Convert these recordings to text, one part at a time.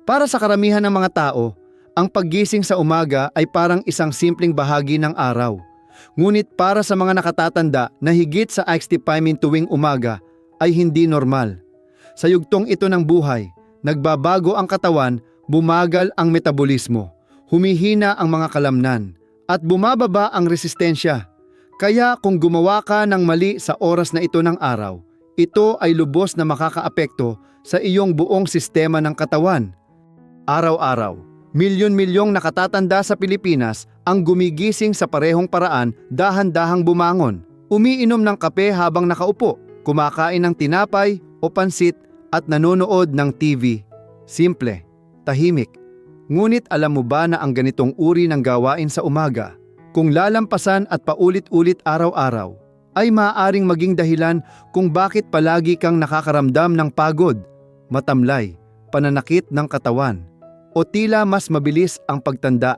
Para sa karamihan ng mga tao, ang paggising sa umaga ay parang isang simpleng bahagi ng araw. Ngunit para sa mga nakatatanda na higit sa 65 tuwing umaga ay hindi normal. Sa yugtong ito ng buhay, nagbabago ang katawan, bumagal ang metabolismo, humihina ang mga kalamnan, at bumababa ang resistensya. Kaya kung gumawa ka ng mali sa oras na ito ng araw, ito ay lubos na makakaapekto sa iyong buong sistema ng katawan. Araw-araw, milyon-milyong nakatatanda sa Pilipinas ang gumigising sa parehong paraan, dahan-dahang bumangon, umiinom ng kape habang nakaupo, kumakain ng tinapay o pansit at nanonood ng TV. Simple, tahimik. Ngunit alam mo ba na ang ganitong uri ng gawain sa umaga, kung lalampasan at paulit-ulit araw-araw, ay maaaring maging dahilan kung bakit palagi kang nakakaramdam ng pagod, matamlay, pananakit ng katawan, o tila mas mabilis ang pagtanda.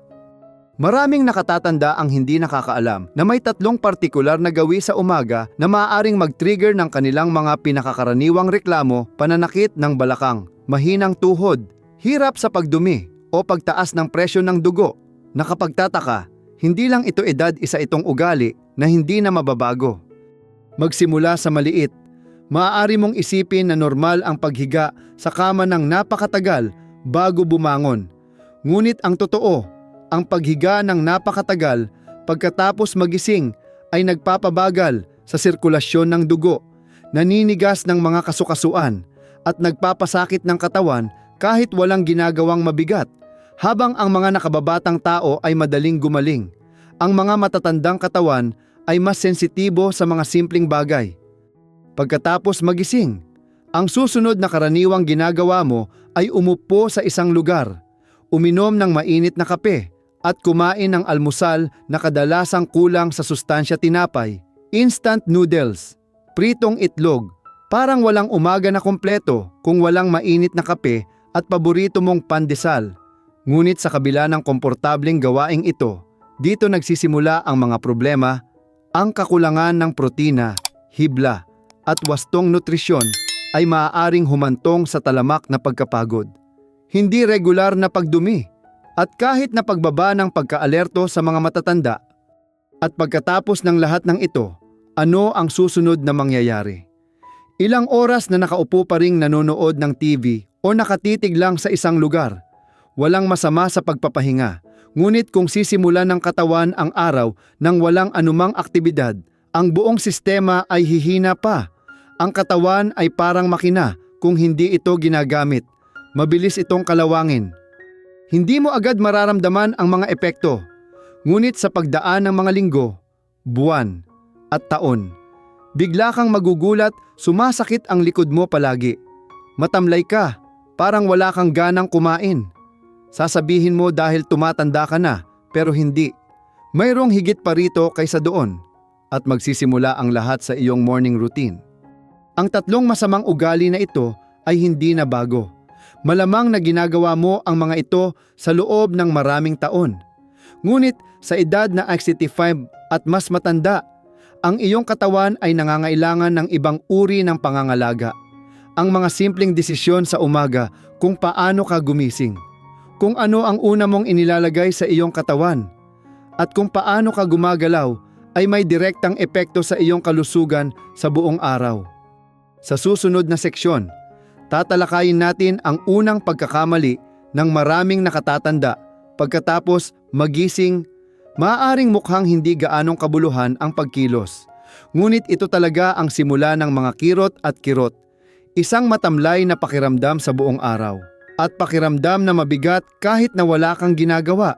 Maraming nakatatanda ang hindi nakakaalam na may 3 partikular na gawi sa umaga na maaaring mag-trigger ng kanilang mga pinakakaraniwang reklamo: pananakit ng balakang, mahinang tuhod, hirap sa pagdumi, o pagtaas ng presyon ng dugo. Nakapagtataka, hindi lang ito edad, isa itong ugali na hindi na mababago. Magsimula sa maliit. Maaari mong isipin na normal ang paghiga sa kama ng napakatagal bago bumangon. Ngunit ang totoo, ang paghiga ng napakatagal pagkatapos magising ay nagpapabagal sa sirkulasyon ng dugo, naninigas ng mga kasukasuan, at nagpapasakit ng katawan kahit walang ginagawang mabigat, habang ang mga nakababatang tao ay madaling gumaling. Ang mga matatandang katawan ay mas sensitibo sa mga simpleng bagay. Pagkatapos magising, ang susunod na karaniwang ginagawa mo ay umupo sa isang lugar, uminom ng mainit na kape, at kumain ng almusal na kadalasang kulang sa sustansya: tinapay, instant noodles, pritong itlog. Parang walang umaga na kompleto kung walang mainit na kape at paborito mong pandesal. Ngunit sa kabila ng komportableng gawaing ito, dito nagsisimula ang mga problema. Ang kakulangan ng protina, hibla, at wastong nutrisyon ay maaaring humantong sa talamak na pagkapagod, hindi regular na pagdumi, at kahit na pagbaba ng pagkaalerto sa mga matatanda. At pagkatapos ng lahat ng ito, ano ang susunod na mangyayari? Ilang oras na nakaupo pa ring nanonood ng TV o nakatitig lang sa isang lugar. Walang masama sa pagpapahinga, ngunit kung sisimulan ng katawan ang araw nang walang anumang aktibidad, ang buong sistema ay hihina pa. Ang katawan ay parang makina kung hindi ito ginagamit. Mabilis itong kalawangin. Hindi mo agad mararamdaman ang mga epekto. Ngunit sa pagdaan ng mga linggo, buwan, at taon, bigla kang magugulat, sumasakit ang likod mo palagi. Matamlay ka, parang wala kang ganang kumain. Sasabihin mo dahil tumatanda ka na, pero hindi. Mayroong higit pa rito kaysa doon, at magsisimula ang lahat sa iyong morning routine. Ang 3 masamang ugali na ito ay hindi na bago. Malamang na ginagawa mo ang mga ito sa loob ng maraming taon. Ngunit sa edad na 65 at mas matanda, ang iyong katawan ay nangangailangan ng ibang uri ng pangangalaga. Ang mga simpleng desisyon sa umaga, kung paano ka gumising, kung ano ang una mong inilalagay sa iyong katawan, at kung paano ka gumagalaw, ay may direktang epekto sa iyong kalusugan sa buong araw. Sa susunod na seksyon, tatalakayin natin ang unang pagkakamali ng maraming nakatatanda pagkatapos magising. Maaaring mukhang hindi gaanong kabuluhan ang pagkilos, ngunit ito talaga ang simula ng mga kirot at kirot. Isang matamlay na pakiramdam sa buong araw, at pakiramdam na mabigat kahit na wala kang ginagawa.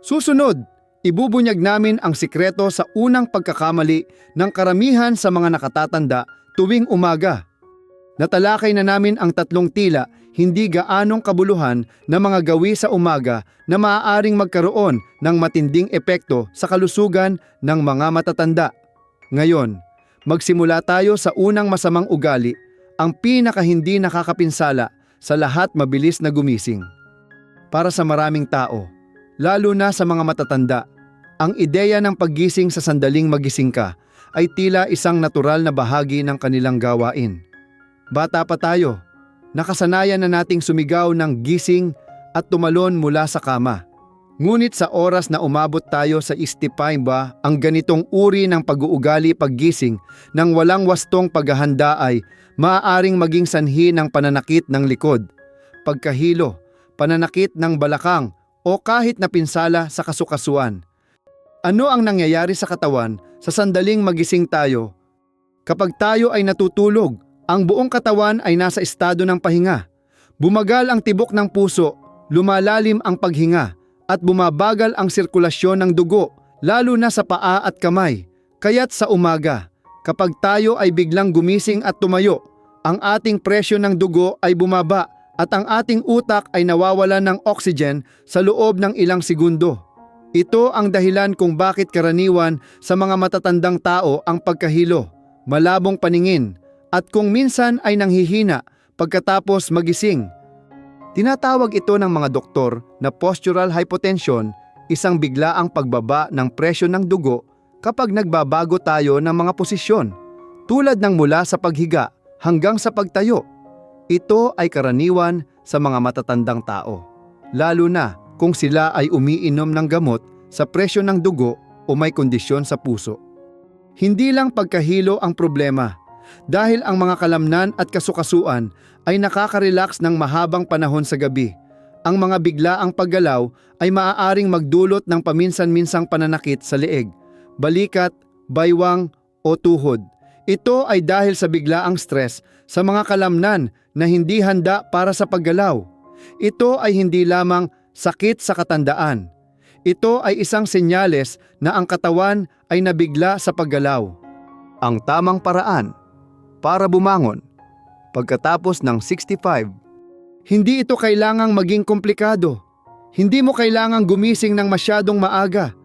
Susunod, ibubunyag namin ang sikreto sa unang pagkakamali ng karamihan sa mga nakatatanda tuwing umaga. Natalakay na namin ang 3 tila hindi gaanong kabuluhan na mga gawi sa umaga na maaaring magkaroon ng matinding epekto sa kalusugan ng mga matatanda. Ngayon, magsimula tayo sa unang masamang ugali, ang pinaka hindi nakakapinsala sa lahat: mabilis na gumising. Para sa maraming tao, lalo na sa mga matatanda, ang ideya ng paggising sa sandaling magising ka ay tila isang natural na bahagi ng kanilang gawain. Bata pa tayo, Nakasanayan na nating sumigaw ng gising at tumalon mula sa kama. Ngunit sa oras na umabot tayo sa istipay ba, ang ganitong uri ng pag-uugali paggising ng walang wastong paghahanda ay maaaring maging sanhi ng pananakit ng likod, pagkahilo, pananakit ng balakang o kahit na pinsala sa kasukasuan. Ano ang nangyayari sa katawan sa sandaling magising tayo? Kapag tayo ay natutulog, ang buong katawan ay nasa estado ng pahinga. Bumagal ang tibok ng puso, lumalalim ang paghinga, at bumabagal ang sirkulasyon ng dugo, lalo na sa paa at kamay. Kaya't sa umaga, kapag tayo ay biglang gumising at tumayo, ang ating presyo ng dugo ay bumaba at ang ating utak ay nawawalan ng oxygen sa loob ng ilang segundo. Ito ang dahilan kung bakit karaniwan sa mga matatandang tao ang pagkahilo, malabong paningin, at kung minsan ay nanghihina pagkatapos magising. Tinatawag ito ng mga doktor na postural hypotension, isang biglaang pagbaba ng presyo ng dugo kapag nagbabago tayo ng mga posisyon, tulad ng mula sa paghiga hanggang sa pagtayo. Ito ay karaniwan sa mga matatandang tao, lalo na kung sila ay umiinom ng gamot sa presyo ng dugo o may kondisyon sa puso. Hindi lang pagkahilo ang problema, dahil ang mga kalamnan at kasukasuan ay nakaka-relax ng mahabang panahon sa gabi. Ang mga biglaang paggalaw ay maaaring magdulot ng paminsan-minsang pananakit sa leeg, balikat, baywang o tuhod. Ito ay dahil sa biglaang stress sa mga kalamnan na hindi handa para sa paggalaw. Ito ay hindi lamang sakit sa katandaan. Ito ay isang senyales na ang katawan ay nabigla sa paggalaw. Ang tamang paraan para bumangon pagkatapos ng 65. Hindi ito kailangang maging komplikado. Hindi mo kailangang gumising ng masyadong maaga.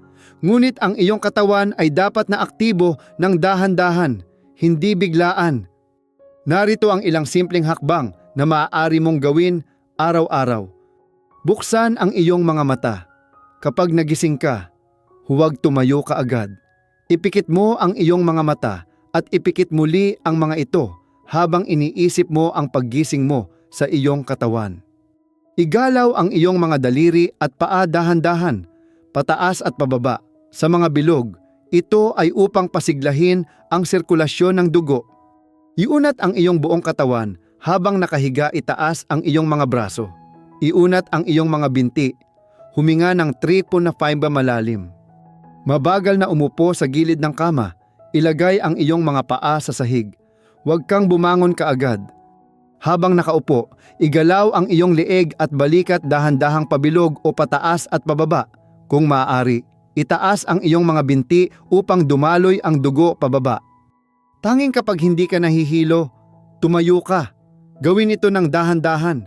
Ngunit ang iyong katawan ay dapat na aktibo ng dahan-dahan, hindi biglaan. Narito ang ilang simpleng hakbang na maaari mong gawin araw-araw. Buksan ang iyong mga mata. Kapag nagising ka, huwag tumayo ka agad. Ipikit mo ang iyong mga mata at ipikit muli ang mga ito habang iniisip mo ang paggising mo sa iyong katawan. Igalaw ang iyong mga daliri at paa dahan-dahan, pataas at pababa, sa mga bilog. Ito ay upang pasiglahin ang sirkulasyon ng dugo. Iunat ang iyong buong katawan habang nakahiga, itaas ang iyong mga braso. Iunat ang iyong mga binti. Huminga ng 3.5 malalim. Mabagal na umupo sa gilid ng kama. Ilagay ang iyong mga paa sa sahig. Huwag kang bumangon kaagad. Habang nakaupo, igalaw ang iyong leeg at balikat dahan-dahang pabilog o pataas at pababa. Kung maaari, itaas ang iyong mga binti upang dumaloy ang dugo pababa. Tanging kapag hindi ka nahihilo, tumayo ka. Gawin ito ng dahan-dahan.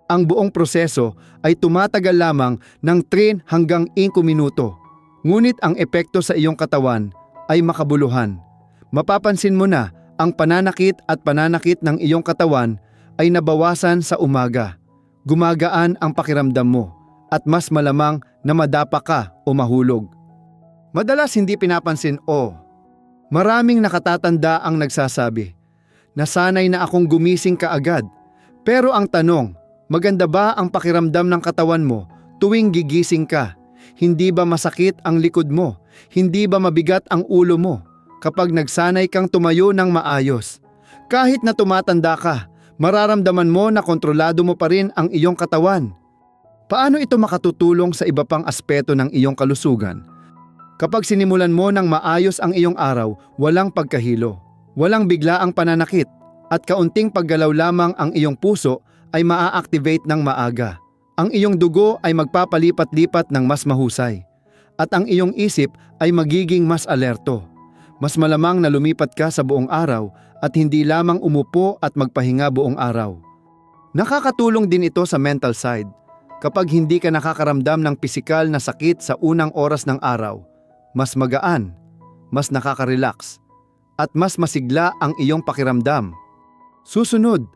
Ang buong proseso ay tumatagal lamang ng 3 hanggang 5 minuto. Ngunit ang epekto sa iyong katawan ay makabuluhan. Mapapansin mo na ang pananakit ng iyong katawan ay nabawasan sa umaga. Gumagaan ang pakiramdam mo at mas malamang na madapa ka o mahulog. Madalas hindi pinapansin maraming nakatatanda ang nagsasabi, nasanay na akong gumising kaagad. Pero ang tanong, maganda ba ang pakiramdam ng katawan mo tuwing gigising ka? Hindi ba masakit ang likod mo? Hindi ba mabigat ang ulo mo kapag nagsanay kang tumayo ng maayos? Kahit na tumatanda ka, mararamdaman mo na kontrolado mo pa rin ang iyong katawan. Paano ito makatutulong sa iba pang aspeto ng iyong kalusugan? Kapag sinimulan mo ng maayos ang iyong araw, walang pagkahilo, walang biglaang pananakit, at kaunting paggalaw lamang ang iyong puso ay maa-activate ng maaga. Ang iyong dugo ay magpapalipat-lipat ng mas mahusay, at ang iyong isip ay magiging mas alerto. Mas malamang na lumipat ka sa buong araw at hindi lamang umupo at magpahinga buong araw. Nakakatulong din ito sa mental side. Kapag hindi ka nakakaramdam ng pisikal na sakit sa unang oras ng araw, mas magaan, mas nakaka-relax, at mas masigla ang iyong pakiramdam. Susunod,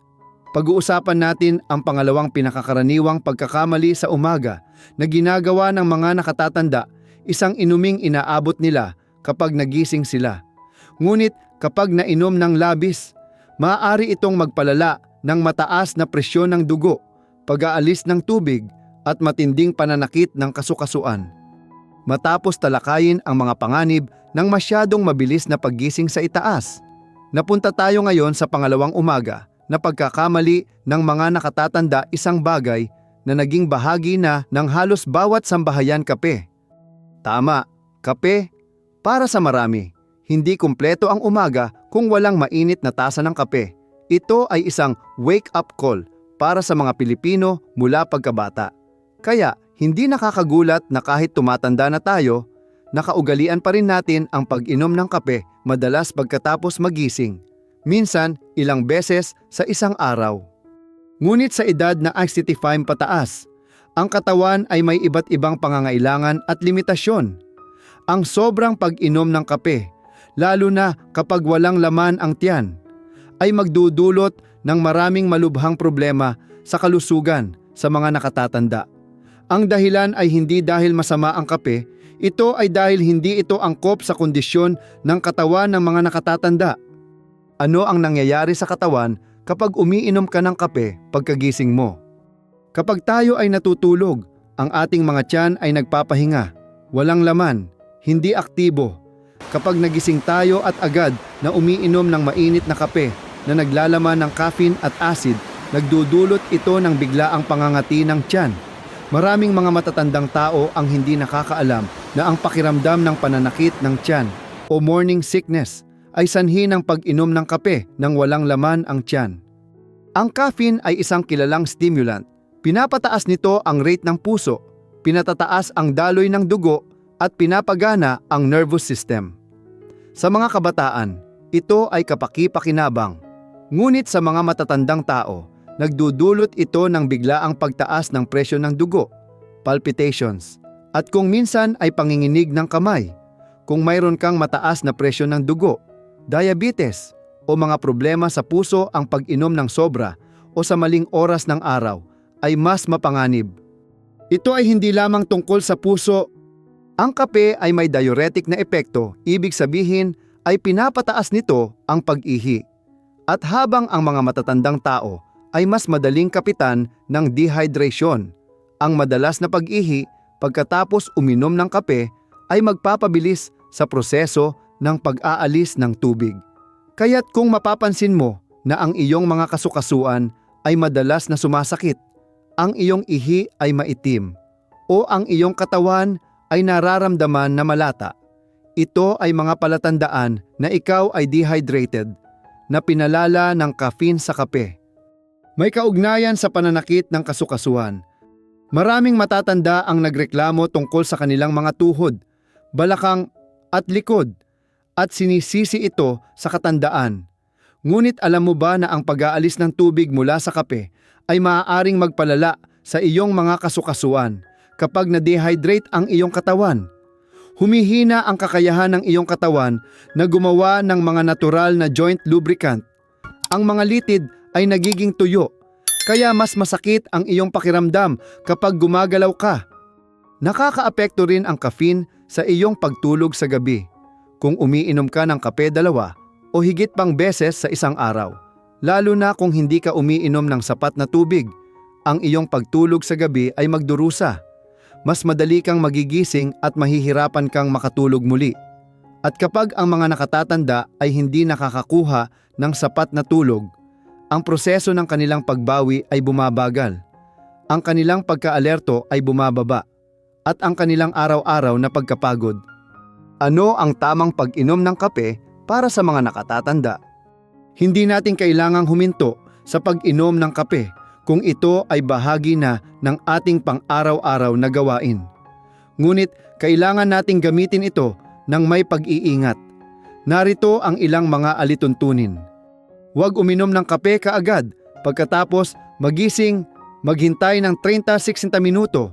pag-uusapan natin ang pangalawang pinakakaraniwang pagkakamali sa umaga na ginagawa ng mga nakatatanda, isang inuming inaabot nila kapag nagising sila. Ngunit kapag nainom ng labis, maaari itong magpalala ng mataas na presyon ng dugo, pag-aalis ng tubig at matinding pananakit ng kasukasuan. Matapos talakayin ang mga panganib ng masyadong mabilis na paggising sa itaas, napunta tayo ngayon sa pangalawang umaga na pagkakamali ng mga nakatatanda, isang bagay na naging bahagi na ng halos bawat sambahayan: kape. Tama, kape para sa marami. Hindi kumpleto ang umaga kung walang mainit na tasa ng kape. Ito ay isang wake-up call para sa mga Pilipino mula pagkabata. Kaya hindi nakakagulat na kahit tumatanda na tayo, nakaugalian pa rin natin ang pag-inom ng kape, madalas pagkatapos magising. Minsan, ilang beses sa isang araw. Ngunit sa edad na 65 pataas, ang katawan ay may iba't ibang pangangailangan at limitasyon. Ang sobrang pag-inom ng kape, lalo na kapag walang laman ang tiyan, ay magdudulot ng maraming malubhang problema sa kalusugan sa mga nakatatanda. Ang dahilan ay hindi dahil masama ang kape, ito ay dahil hindi ito angkop sa kondisyon ng katawan ng mga nakatatanda. Ano ang nangyayari sa katawan kapag umiinom ka ng kape pagkagising mo? Kapag tayo ay natutulog, ang ating mga tiyan ay nagpapahinga, walang laman, hindi aktibo. Kapag nagising tayo at agad na umiinom ng mainit na kape na naglalaman ng caffeine at acid, nagdudulot ito ng biglaang pangangati ng tiyan. Maraming mga matatandang tao ang hindi nakakaalam na ang pakiramdam ng pananakit ng tiyan o morning sickness ay sanhi ng pag-inom ng kape nang walang laman ang tiyan. Ang caffeine ay isang kilalang stimulant. Pinapataas nito ang rate ng puso, pinatataas ang daloy ng dugo at pinapagana ang nervous system. Sa mga kabataan, ito ay kapaki-pakinabang. Ngunit sa mga matatandang tao, nagdudulot ito ng biglaang pagtaas ng presyon ng dugo, palpitations, at kung minsan ay panginginig ng kamay. Kung mayroon kang mataas na presyon ng dugo, diabetes o mga problema sa puso, ang pag-inom ng sobra o sa maling oras ng araw ay mas mapanganib. Ito ay hindi lamang tungkol sa puso. Ang kape ay may diuretic na epekto, ibig sabihin ay pinapataas nito ang pag-ihi. At habang ang mga matatandang tao ay mas madaling kapitan ng dehydration, ang madalas na pag-ihi pagkatapos uminom ng kape ay magpapabilis sa proseso ng pag-aalis ng tubig. Kaya't kung mapapansin mo na ang iyong mga kasukasuan ay madalas na sumasakit, ang iyong ihi ay maitim, o ang iyong katawan ay nararamdaman na malata, ito ay mga palatandaan na ikaw ay dehydrated, na pinalala ng caffeine sa kape. May kaugnayan sa pananakit ng kasukasuan. Maraming matatanda ang nagreklamo tungkol sa kanilang mga tuhod, balakang at likod, at sinisisi ito sa katandaan. Ngunit alam mo ba na ang pag-aalis ng tubig mula sa kape ay maaaring magpalala sa iyong mga kasukasuan kapag na-dehydrate ang iyong katawan? Humihina ang kakayahan ng iyong katawan na gumawa ng mga natural na joint lubricant. Ang mga litid ay nagiging tuyo, kaya mas masakit ang iyong pakiramdam kapag gumagalaw ka. Nakakaapekto rin ang caffeine sa iyong pagtulog sa gabi. Kung umiinom ka ng kape 2 o higit pang beses sa isang araw, lalo na kung hindi ka umiinom ng sapat na tubig, ang iyong pagtulog sa gabi ay magdurusa. Mas madali kang magigising at mahihirapan kang makatulog muli. At kapag ang mga nakatatanda ay hindi nakakakuha ng sapat na tulog, ang proseso ng kanilang pagbawi ay bumabagal. Ang kanilang pagkaalerto ay bumababa. At ang kanilang araw-araw na pagkapagod. Ano ang tamang pag-inom ng kape para sa mga nakatatanda? Hindi natin kailangang huminto sa pag-inom ng kape kung ito ay bahagi na ng ating pang-araw-araw na gawain. Ngunit kailangan nating gamitin ito ng may pag-iingat. Narito ang ilang mga alituntunin. Huwag uminom ng kape kaagad, pagkatapos magising, maghintay ng 30-60 minuto.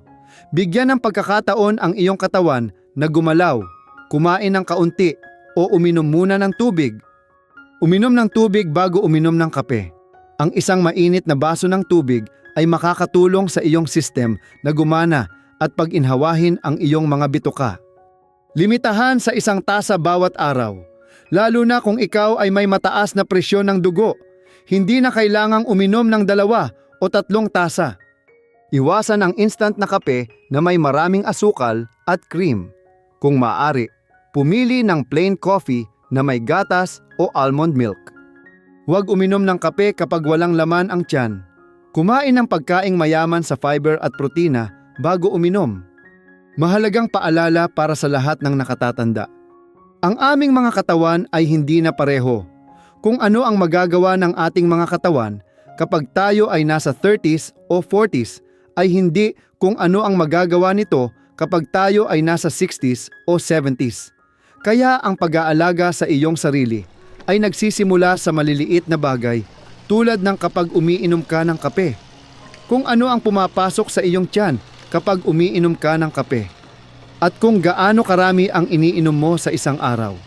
Bigyan ng pagkakataon ang iyong katawan na gumalaw, kumain ng kaunti o uminom muna ng tubig. Uminom ng tubig bago uminom ng kape. Ang isang mainit na baso ng tubig ay makakatulong sa iyong system na gumana at pag-inhawahin ang iyong mga bituka. Limitahan sa 1 tasa bawat araw, lalo na kung ikaw ay may mataas na presyon ng dugo. Hindi na kailangang uminom ng 2 o 3 tasa. Iwasan ang instant na kape na may maraming asukal at cream. Kung maaari, pumili ng plain coffee na may gatas o almond milk. Huwag uminom ng kape kapag walang laman ang tiyan. Kumain ng pagkaing mayaman sa fiber at protina bago uminom. Mahalagang paalala para sa lahat ng nakatatanda. Ang aming mga katawan ay hindi na pareho. Kung ano ang magagawa ng ating mga katawan kapag tayo ay nasa 30s o 40s ay hindi kung ano ang magagawa nito kapag tayo ay nasa 60s o 70s. Kaya ang pag-aalaga sa iyong sarili ay nagsisimula sa maliliit na bagay tulad ng kapag umiinom ka ng kape. Kung ano ang pumapasok sa iyong tiyan kapag umiinom ka ng kape. At kung gaano karami ang iniinom mo sa isang araw.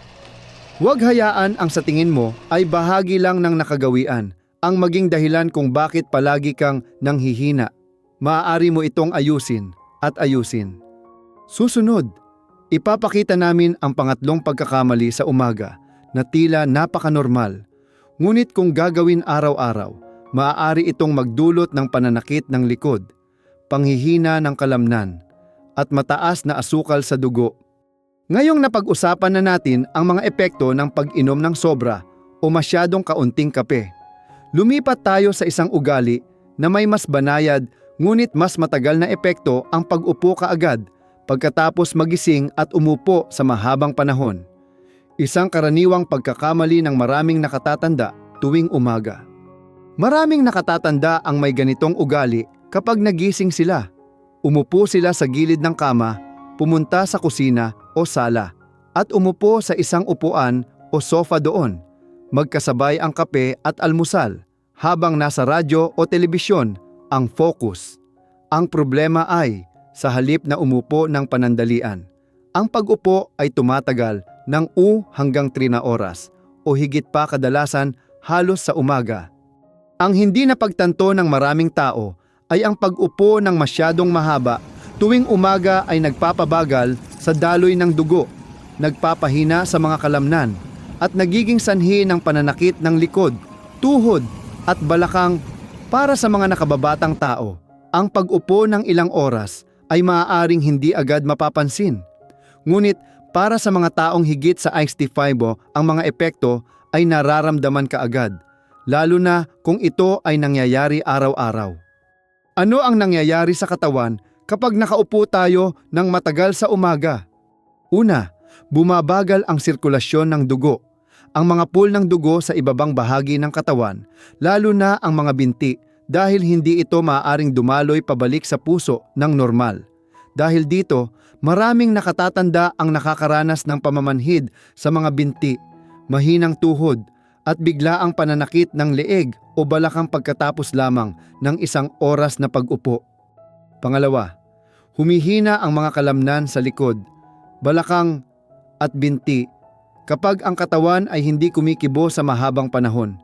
Huwag hayaan ang sa tingin mo ay bahagi lang ng nakagawian ang maging dahilan kung bakit palagi kang nanghihina. Maaari mo itong ayusin at ayusin. Susunod, ipapakita namin ang pangatlong pagkakamali sa umaga na tila napaka-normal. Ngunit kung gagawin araw-araw, maaari itong magdulot ng pananakit ng likod, panghihina ng kalamnan, at mataas na asukal sa dugo. Ngayong napag-usapan na natin ang mga epekto ng pag-inom ng sobra o masyadong kaunting kape, lumipat tayo sa isang ugali na may mas banayad ngunit mas matagal na epekto ang pag-upo kaagad pagkatapos magising at umupo sa mahabang panahon. Isang karaniwang pagkakamali ng maraming nakatatanda tuwing umaga. Maraming nakatatanda ang may ganitong ugali kapag nagising sila. Umupo sila sa gilid ng kama, pumunta sa kusina o sala, at umupo sa isang upuan o sofa doon. Magkasabay ang kape at almusal, habang nasa radyo o telebisyon ang focus. Ang problema ay, sa halip na umupo ng panandalian, ang pag-upo ay tumatagal ng 2 hanggang 3 na oras o higit pa kadalasan halos sa umaga. Ang hindi napagtanto ng maraming tao ay ang pag-upo ng masyadong mahaba tuwing umaga ay nagpapabagal sa daloy ng dugo, nagpapahina sa mga kalamnan, at nagiging sanhi ng pananakit ng likod, tuhod at balakang. Para sa mga nakababatang tao, ang pag-upo ng ilang oras ay maaaring hindi agad mapapansin. Ngunit para sa mga taong higit sa XT5 ang mga epekto ay nararamdaman kaagad, lalo na kung ito ay nangyayari araw-araw. Ano ang nangyayari sa katawan kapag nakaupo tayo ng matagal sa umaga? Una, bumabagal ang sirkulasyon ng dugo. Ang mga pool ng dugo sa ibabang bahagi ng katawan, lalo na ang mga binti, dahil hindi ito maaaring dumaloy pabalik sa puso ng normal. Dahil dito, maraming nakatatanda ang nakakaranas ng pamamanhid sa mga binti, mahinang tuhod, at biglaang pananakit ng leeg o balakang pagkatapos lamang ng 1 oras na pag-upo. Pangalawa, humihina ang mga kalamnan sa likod, balakang at binti. Kapag ang katawan ay hindi kumikibo sa mahabang panahon,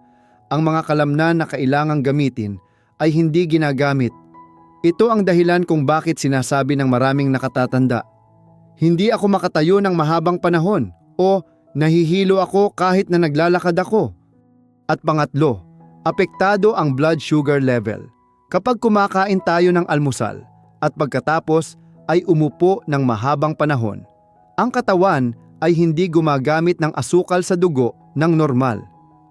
ang mga kalamnan na kailangang gamitin ay hindi ginagamit. Ito ang dahilan kung bakit sinasabi ng maraming nakatatanda, "Hindi ako makatayo ng mahabang panahon" o "Nahihilo ako kahit na naglalakad ako." At pangatlo, apektado ang blood sugar level. Kapag kumakain tayo ng almusal at pagkatapos ay umupo ng mahabang panahon, ang katawan ay hindi gumagamit ng asukal sa dugo ng normal.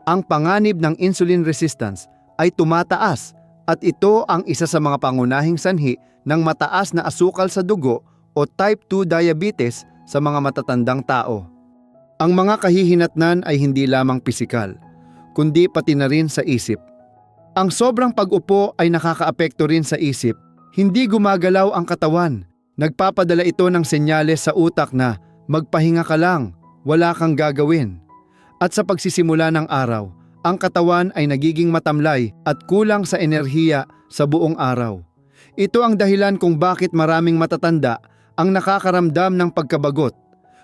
Ang panganib ng insulin resistance ay tumataas at ito ang isa sa mga pangunahing sanhi ng mataas na asukal sa dugo o type 2 diabetes sa mga matatandang tao. Ang mga kahihinatnan ay hindi lamang pisikal, kundi pati na rin sa isip. Ang sobrang pag-upo ay nakakaapekto rin sa isip. Hindi gumagalaw ang katawan. Nagpapadala ito ng senyales sa utak na magpahinga ka lang, wala kang gagawin. At sa pagsisimula ng araw, ang katawan ay nagiging matamlay at kulang sa enerhiya sa buong araw. Ito ang dahilan kung bakit maraming matatanda ang nakakaramdam ng pagkabagot,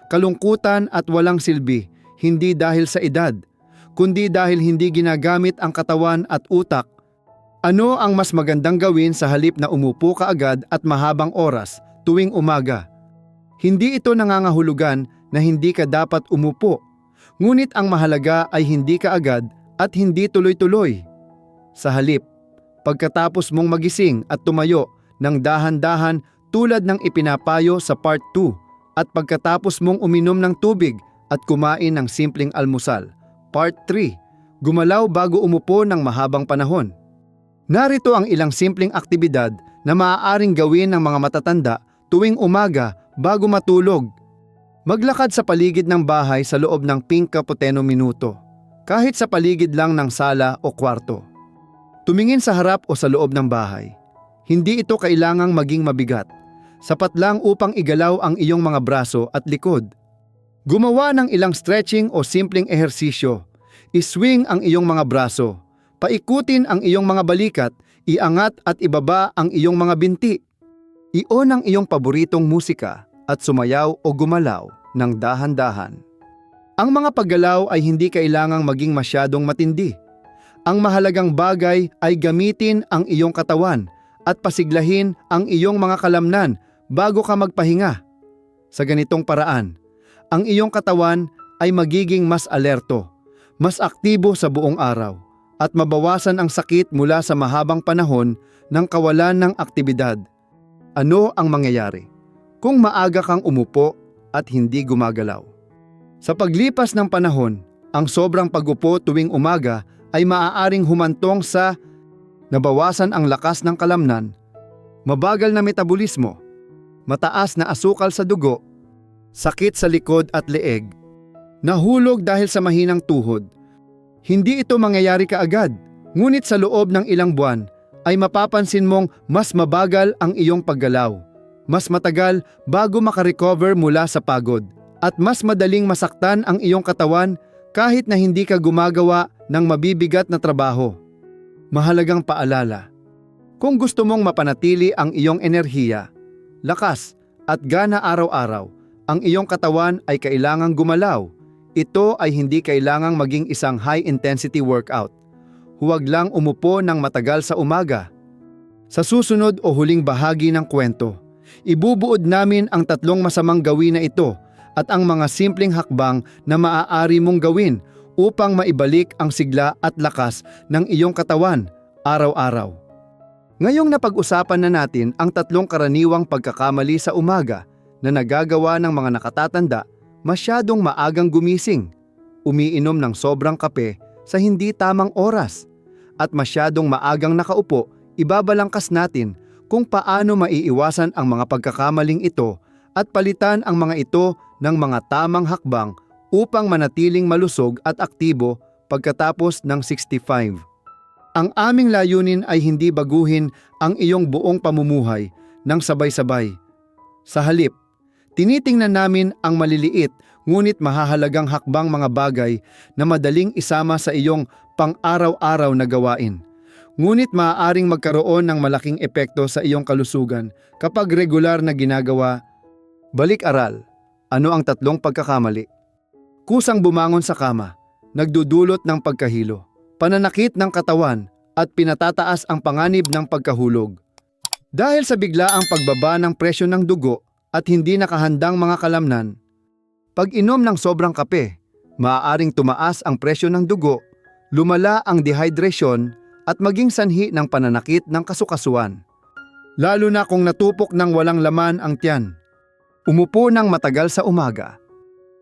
kalungkutan at walang silbi, hindi dahil sa edad, kundi dahil hindi ginagamit ang katawan at utak. Ano ang mas magandang gawin sa halip na umupo ka agad at mahabang oras tuwing umaga? Hindi ito nangangahulugan na hindi ka dapat umupo, ngunit ang mahalaga ay hindi ka agad at hindi tuloy-tuloy. Sa halip, pagkatapos mong magising at tumayo ng dahan-dahan tulad ng ipinapayo sa part 2 at pagkatapos mong uminom ng tubig at kumain ng simpleng almusal, part 3, gumalaw bago umupo ng mahabang panahon. Narito ang ilang simpleng aktibidad na maaaring gawin ng mga matatanda tuwing umaga bago matulog. Maglakad sa paligid ng bahay sa loob ng 5-10 minuto, kahit sa paligid lang ng sala o kwarto. Tumingin sa harap o sa loob ng bahay. Hindi ito kailangang maging mabigat. Sapat lang upang igalaw ang iyong mga braso at likod. Gumawa ng ilang stretching o simpleng ehersisyo. Iswing ang iyong mga braso. Paikutin ang iyong mga balikat, iangat at ibaba ang iyong mga binti. I-on ang iyong paboritong musika at sumayaw o gumalaw ng dahan-dahan. Ang mga paggalaw ay hindi kailangang maging masyadong matindi. Ang mahalagang bagay ay gamitin ang iyong katawan at pasiglahin ang iyong mga kalamnan bago ka magpahinga. Sa ganitong paraan, ang iyong katawan ay magiging mas alerto, mas aktibo sa buong araw, at mabawasan ang sakit mula sa mahabang panahon ng kawalan ng aktibidad. Ano ang mangyayari kung maaga kang umupo at hindi gumagalaw? Sa paglipas ng panahon, ang sobrang pag-upo tuwing umaga ay maaaring humantong sa nabawasan ang lakas ng kalamnan, mabagal na metabolismo, mataas na asukal sa dugo, sakit sa likod at leeg, nahulog dahil sa mahinang tuhod. Hindi ito mangyayari kaagad, ngunit sa loob ng ilang buwan ay mapapansin mong mas mabagal ang iyong paggalaw, mas matagal bago makarecover mula sa pagod, at mas madaling masaktan ang iyong katawan kahit na hindi ka gumagawa ng mabibigat na trabaho. Mahalagang paalala, kung gusto mong mapanatili ang iyong enerhiya, lakas at gana araw-araw, ang iyong katawan ay kailangang gumalaw. Ito ay hindi kailangang maging isang high-intensity workout. Huwag lang umupo ng matagal sa umaga. Sa susunod o huling bahagi ng kwento, ibubuod namin ang 3 masamang gawin na ito at ang mga simpleng hakbang na maaari mong gawin upang maibalik ang sigla at lakas ng iyong katawan araw-araw. Ngayong napag-usapan na natin ang 3 karaniwang pagkakamali sa umaga na nagagawa ng mga nakatatanda: masyadong maagang gumising, umiinom ng sobrang kape sa hindi tamang oras, at masyadong maagang nakaupo. Ibabalangkas natin kung paano maiiwasan ang mga pagkakamaling ito at palitan ang mga ito ng mga tamang hakbang upang manatiling malusog at aktibo pagkatapos ng 65. Ang aming layunin ay hindi baguhin ang iyong buong pamumuhay ng sabay-sabay. Sa halip, tinitingnan namin ang maliliit ngunit mahahalagang hakbang, mga bagay na madaling isama sa iyong pang-araw-araw na gawain. Ngunit maaaring magkaroon ng malaking epekto sa iyong kalusugan kapag regular na ginagawa. Balik-aral, ano ang 3 pagkakamali? Kusang bumangon sa kama, nagdudulot ng pagkahilo, pananakit ng katawan, at pinatataas ang panganib ng pagkahulog. Dahil sa biglaang pagbaba ng presyo ng dugo at hindi nakahandang mga kalamnan. Pag-inom ng sobrang kape, maaaring tumaas ang presyo ng dugo, lumala ang dehydration, at maging sanhi ng pananakit ng kasukasuan. Lalo na kung natupok ng walang laman ang tiyan. Umupo ng matagal sa umaga,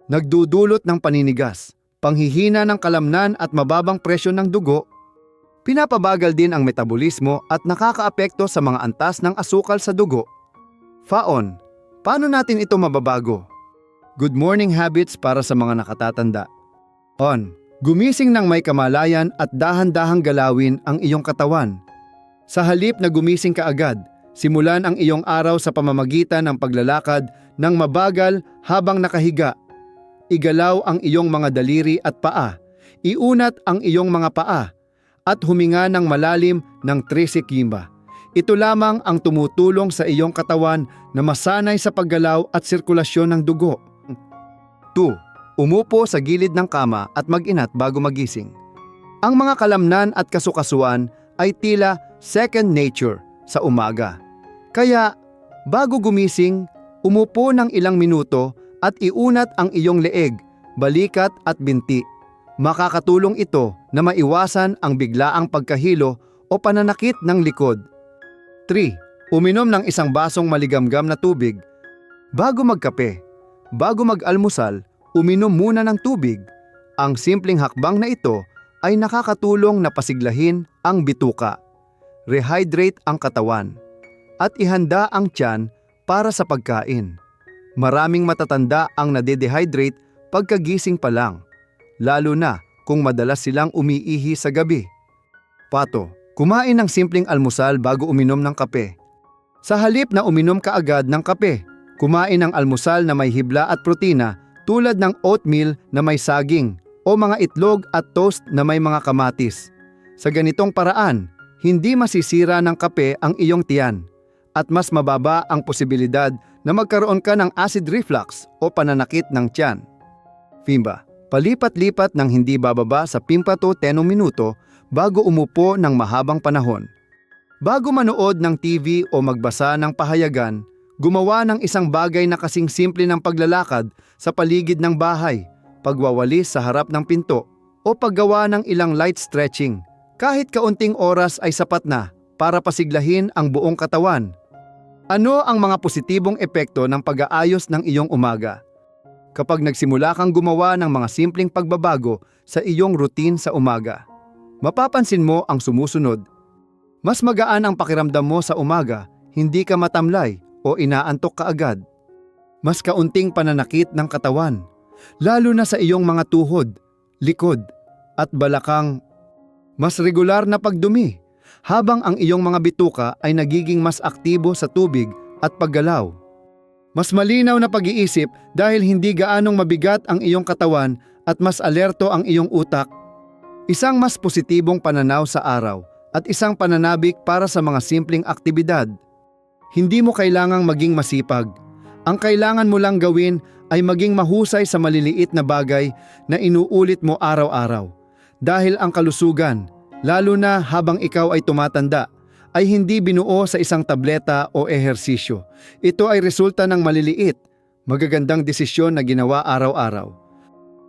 nagdudulot ng paninigas, panghihina ng kalamnan at mababang presyo ng dugo. Pinapabagal din ang metabolismo at nakakaapekto sa mga antas ng asukal sa dugo. Faon, paano natin ito mababago? Good morning habits para sa mga nakatatanda. On, gumising ng may kamalayan at dahan-dahang galawin ang iyong katawan. Sa halip na gumising ka agad, simulan ang iyong araw sa pamamagitan ng paglalakad ng mabagal habang nakahiga. Igalaw ang iyong mga daliri at paa, iunat ang iyong mga paa, at huminga ng malalim ng 3 sikimba. Ito lamang ang tumutulong sa iyong katawan na masanay sa paggalaw at sirkulasyon ng dugo. 2. Umupo sa gilid ng kama at mag-inat bago magising. Ang mga kalamnan at kasukasuan ay tila second nature sa umaga. Kaya, bago gumising, umupo ng ilang minuto at iunat ang iyong leeg, balikat at binti. Makakatulong ito na maiwasan ang biglaang pagkahilo o pananakit ng likod. 3. Uminom ng isang basong maligamgam na tubig. Bago magkape, bago mag-almusal, uminom muna ng tubig. Ang simpleng hakbang na ito ay nakakatulong na pasiglahin ang bituka, rehydrate ang katawan, at ihanda ang tiyan para sa pagkain. Maraming matatanda ang nade-dehydrate pagkagising pa lang, lalo na kung madalas silang umiihi sa gabi. Pato, kumain ng simpleng almusal bago uminom ng kape. Sa halip na uminom ka agad ng kape, kumain ng almusal na may hibla at protina tulad ng oatmeal na may saging o mga itlog at toast na may mga kamatis. Sa ganitong paraan, hindi masisira ng kape ang iyong tiyan at mas mababa ang posibilidad na magkaroon ka ng acid reflux o pananakit ng tiyan. Fimba, palipat-lipat ng hindi bababa sa 5 to 10 minuto bago umupo ng mahabang panahon. Bago manood ng TV o magbasa ng pahayagan, gumawa ng isang bagay na kasing simple ng paglalakad sa paligid ng bahay, pagwawalis sa harap ng pinto, o paggawa ng ilang light stretching. Kahit kaunting oras ay sapat na para pasiglahin ang buong katawan. Ano ang mga positibong epekto ng pag-aayos ng iyong umaga? Kapag nagsimula kang gumawa ng mga simpleng pagbabago sa iyong routine sa umaga, mapapansin mo ang sumusunod. Mas magaan ang pakiramdam mo sa umaga, hindi ka matamlay o inaantok ka agad. Mas kaunting pananakit ng katawan, lalo na sa iyong mga tuhod, likod, at balakang. Mas regular na pagdumi, habang ang iyong mga bituka ay nagiging mas aktibo sa tubig at paggalaw. Mas malinaw na pag-iisip dahil hindi gaanong mabigat ang iyong katawan at mas alerto ang iyong utak. Isang mas positibong pananaw sa araw at isang pananabik para sa mga simpleng aktibidad. Hindi mo kailangang maging masipag. Ang kailangan mo lang gawin ay maging mahusay sa maliliit na bagay na inuulit mo araw-araw. Dahil ang kalusugan, lalo na habang ikaw ay tumatanda, ay hindi binuo sa isang tableta o ehersisyo. Ito ay resulta ng maliliit, magagandang desisyon na ginawa araw-araw.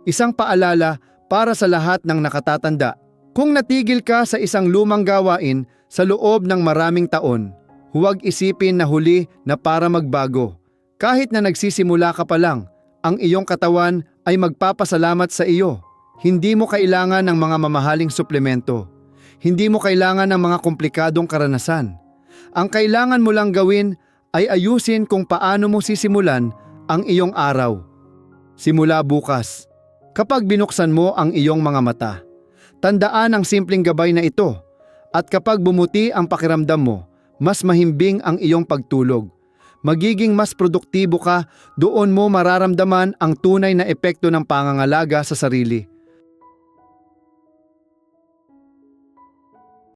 Isang paalala para sa lahat ng nakatatanda, kung natigil ka sa isang lumang gawain sa loob ng maraming taon, huwag isipin na huli na para magbago. Kahit na nagsisimula ka pa lang, ang iyong katawan ay magpapasalamat sa iyo. Hindi mo kailangan ng mga mamahaling suplemento. Hindi mo kailangan ng mga komplikadong karanasan. Ang kailangan mo lang gawin ay ayusin kung paano mo sisimulan ang iyong araw. Simula bukas. Kapag binuksan mo ang iyong mga mata, tandaan ang simpleng gabay na ito. At kapag bumuti ang pakiramdam mo, mas mahimbing ang iyong pagtulog. Magiging mas produktibo ka, doon mo mararamdaman ang tunay na epekto ng pangangalaga sa sarili.